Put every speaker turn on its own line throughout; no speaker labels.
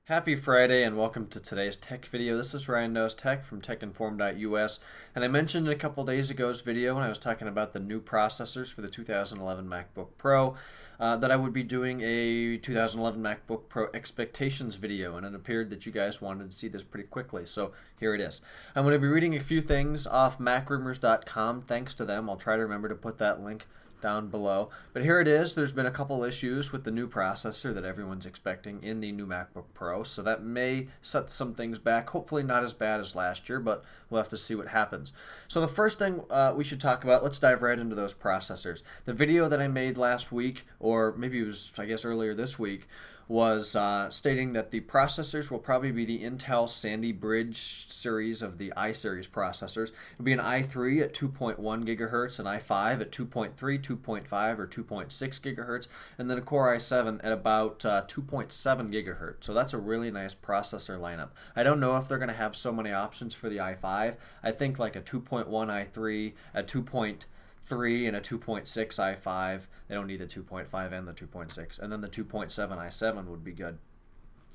Happy Friday and welcome to today's tech video. This is Ryan Knows Tech from techinform.us, and I mentioned in a couple days ago's video when I was talking about the new processors for the 2011 MacBook Pro that I would be doing a 2011 MacBook Pro expectations video, and it appeared that you guys wanted to see this pretty quickly, so here it is. I'm going to be reading a few things off macrumors.com. Thanks to them. I'll try to remember to put that link down below. But here it is. There's been a couple issues with the new processor that everyone's expecting in the new MacBook Pro, so that may set some things back. Hopefully not as bad as last year, but we'll have to see what happens. So the first thing we should talk about, let's dive right into those processors. The video that I made last week, or maybe it was, I guess, earlier this week, was stating that the processors will probably be the Intel Sandy Bridge series of the i-series processors. It'll be an i3 at 2.1 gigahertz, an i5 at 2.3, 2.5, or 2.6 gigahertz, and then a Core i7 at about 2.7 gigahertz. So that's a really nice processor lineup. I don't know if they're going to have so many options for the i5. I think like a 2.1 i3, a 2.3 and a 2.6 i5. They don't need the 2.5 and the 2.6, and then the 2.7 i7 would be good.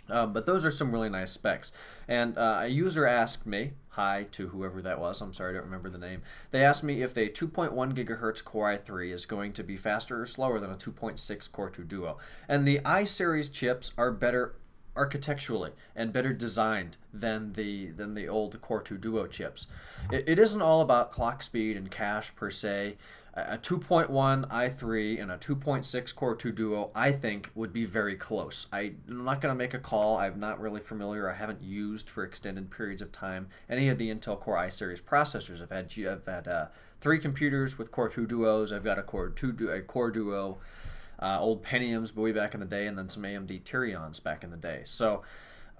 But those are some really nice specs. And a user asked me, hi to whoever that was, I'm sorry I don't remember the name. They asked me if the 2.1 gigahertz Core i3 is going to be faster or slower than a 2.6 Core 2 Duo. And the i-series chips are better architecturally and better designed than the old Core 2 Duo chips. It isn't all about clock speed and cache per se. A 2.1 i3 and a 2.6 Core 2 Duo, I think, would be very close. I'm not going to make a call. I'm not really familiar. I haven't used for extended periods of time any of the Intel Core i-series processors. I've had 3 computers with Core 2 Duos. I've got a Core Duo, old Pentiums way back in the day, and then some AMD Tyrions back in the day. So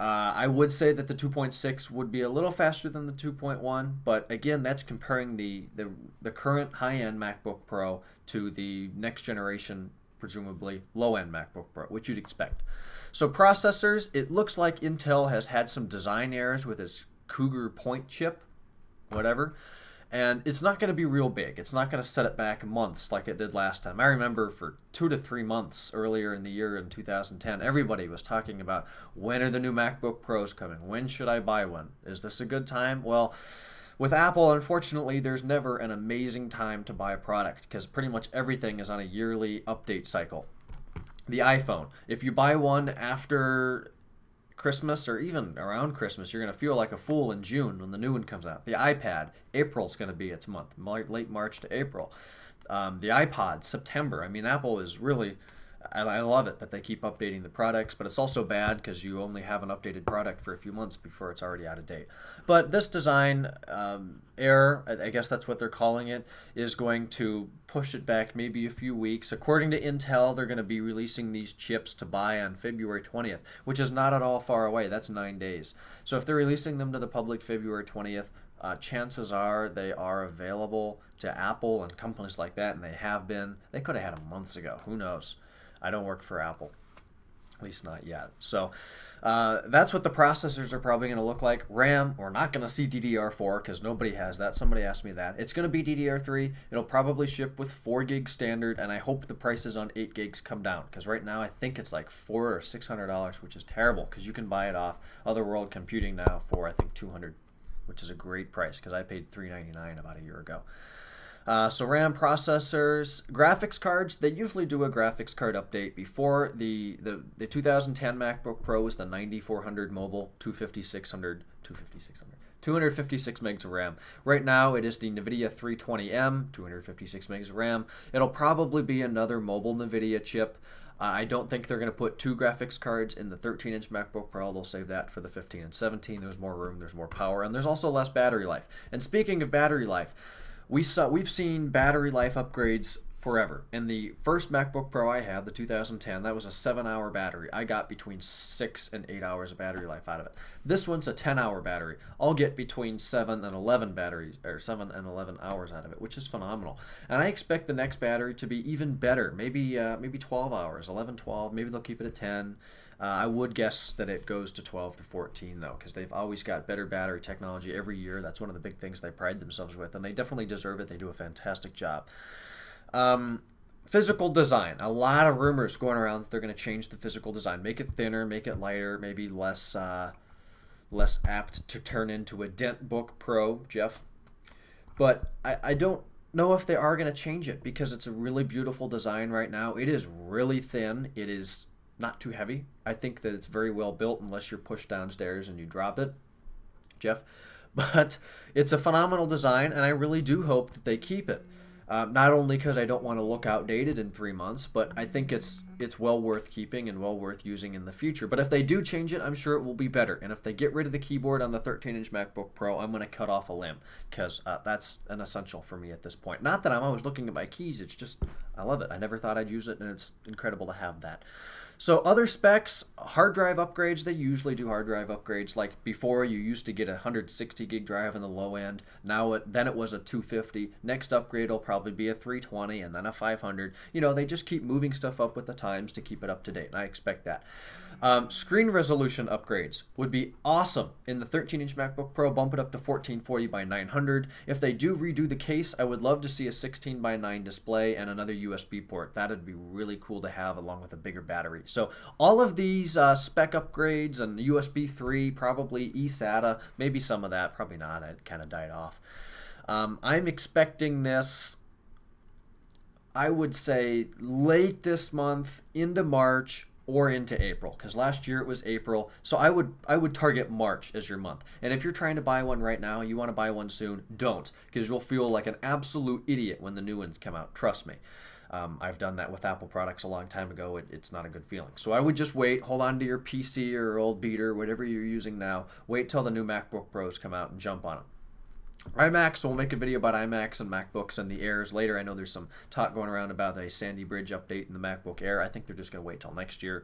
I would say that the 2.6 would be a little faster than the 2.1, but again, that's comparing the current high-end MacBook Pro to the next generation, presumably low-end MacBook Pro, which you'd expect. So processors, it looks like Intel has had some design errors with its Cougar Point chip, whatever. And it's not going to be real big. It's not going to set it back months like it did last time. I remember for 2 to 3 months earlier in the year in 2010, everybody was talking about when are the new MacBook Pros coming? When should I buy one? Is this a good time? Well, with Apple, unfortunately, there's never an amazing time to buy a product because pretty much everything is on a yearly update cycle. The iPhone, if you buy one after Christmas or even around Christmas, you're going to feel like a fool in June when the new one comes out. The iPad, April's going to be its month, late March to April. The iPod, September. I mean, Apple is really, I love it that they keep updating the products, but it's also bad because you only have an updated product for a few months before it's already out of date. But this design error, I guess that's what they're calling it, is going to push it back maybe a few weeks. According to Intel, they're going to be releasing these chips to buy on February 20th, which is not at all far away. That's 9 days. So if they're releasing them to the public February 20th, chances are they are available to Apple and companies like that, and they have been. They could have had them months ago. Who knows? I don't work for Apple, at least not yet. So that's what the processors are probably going to look like. RAM, we're not going to see DDR4 because nobody has that. Somebody asked me that. It's going to be DDR3. It'll probably ship with 4 gig standard, and I hope the prices on 8 gigs come down because right now I think it's like $400 or $600, which is terrible because you can buy it off Otherworld Computing now for I think $200, which is a great price because I paid $399 about a year ago. So RAM, processors, graphics cards, they usually do a graphics card update. Before the 2010 MacBook Pro was the 9400 mobile, 256 megs of RAM. Right now it is the NVIDIA 320M, 256 megs of RAM. It'll probably be another mobile NVIDIA chip. I don't think they're going to put 2 graphics cards in the 13-inch MacBook Pro. They'll save that for the 15 and 17. There's more room, there's more power, and there's also less battery life. And speaking of battery life, we've seen battery life upgrades forever. In the first MacBook Pro I had, the 2010, that was a 7-hour battery. I got between 6 and 8 hours of battery life out of it. This one's a 10-hour battery. I'll get between 7 and 11 hours out of it, which is phenomenal. And I expect the next battery to be even better. Maybe 12 hours, 11, 12. Maybe they'll keep it at 10. I would guess that it goes to 12 to 14 though, because they've always got better battery technology every year. That's one of the big things they pride themselves with, and they definitely deserve it. They do a fantastic job. Physical design. A lot of rumors going around that they're going to change the physical design, make it thinner, make it lighter, maybe less apt to turn into a DentBook Pro, Jeff. But I don't know if they are going to change it because it's a really beautiful design right now. It is really thin. It is not too heavy. I think that it's very well built unless you're pushed downstairs and you drop it, Jeff. But it's a phenomenal design, and I really do hope that they keep it. Not only because I don't want to look outdated in 3 months, but I think it's well worth keeping and well worth using in the future. But if they do change it, I'm sure it will be better. And if they get rid of the keyboard on the 13-inch MacBook Pro, I'm going to cut off a limb because that's an essential for me at this point. Not that I'm always looking at my keys. It's just I love it. I never thought I'd use it, and it's incredible to have that. So other specs, hard drive upgrades, they usually do hard drive upgrades. Like before, you used to get a 160 gig drive in the low end. Then it was a 250. Next upgrade will probably be a 320 and then a 500. You know, they just keep moving stuff up with the times to keep it up to date, and I expect that. Screen resolution upgrades would be awesome. In the 13-inch MacBook Pro, bump it up to 1440 by 900. If they do redo the case, I would love to see a 16 by 9 display and another USB port. That would be really cool to have along with a bigger battery. So all of these spec upgrades and USB 3, probably eSATA, maybe some of that, probably not. It kind of died off. I'm expecting this, I would say, late this month into March or into April, because last year it was April. So I would target March as your month. And if you're trying to buy one right now, you want to buy one soon, don't, because you'll feel like an absolute idiot when the new ones come out. Trust me. I've done that with Apple products a long time ago. It's not a good feeling. So I would just wait, hold on to your PC or old beater, whatever you're using now. Wait till the new MacBook Pros come out and jump on them. iMacs, we'll make a video about iMacs and MacBooks and the Airs later. I know there's some talk going around about a Sandy Bridge update in the MacBook Air. I think they're just going to wait till next year.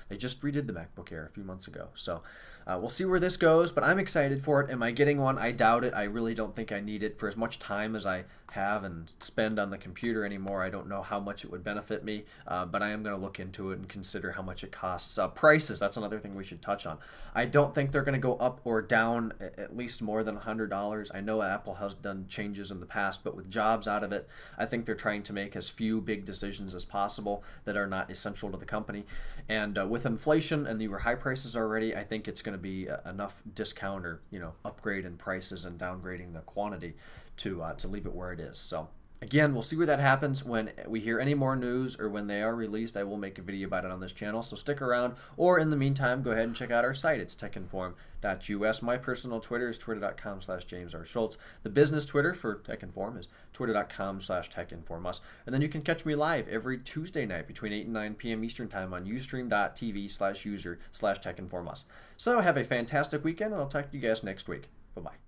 They just redid the MacBook Air a few months ago. So we'll see where this goes, but I'm excited for it. Am I getting one? I doubt it. I really don't think I need it for as much time as I have and spend on the computer anymore. I don't know how much it would benefit me, but I am going to look into it and consider how much it costs. Prices, that's another thing we should touch on. I don't think they're going to go up or down at least more than $100. I know Apple has done changes in the past, but with jobs out of it, I think they're trying to make as few big decisions as possible that are not essential to the company. And with inflation and the high prices already, I think it's going to be enough discount or upgrade in prices and downgrading the quantity to leave it where it is. So again, we'll see where that happens. When we hear any more news or when they are released, I will make a video about it on this channel, so stick around. Or in the meantime, go ahead and check out our site. It's techinform.us. My personal Twitter is twitter.com/JamesRSchultz. The business Twitter for TechInform is twitter.com/TechInformUs. And then you can catch me live every Tuesday night between 8 and 9 p.m. Eastern Time on ustream.tv/user/TechInformUs. So have a fantastic weekend, and I'll talk to you guys next week. Bye-bye.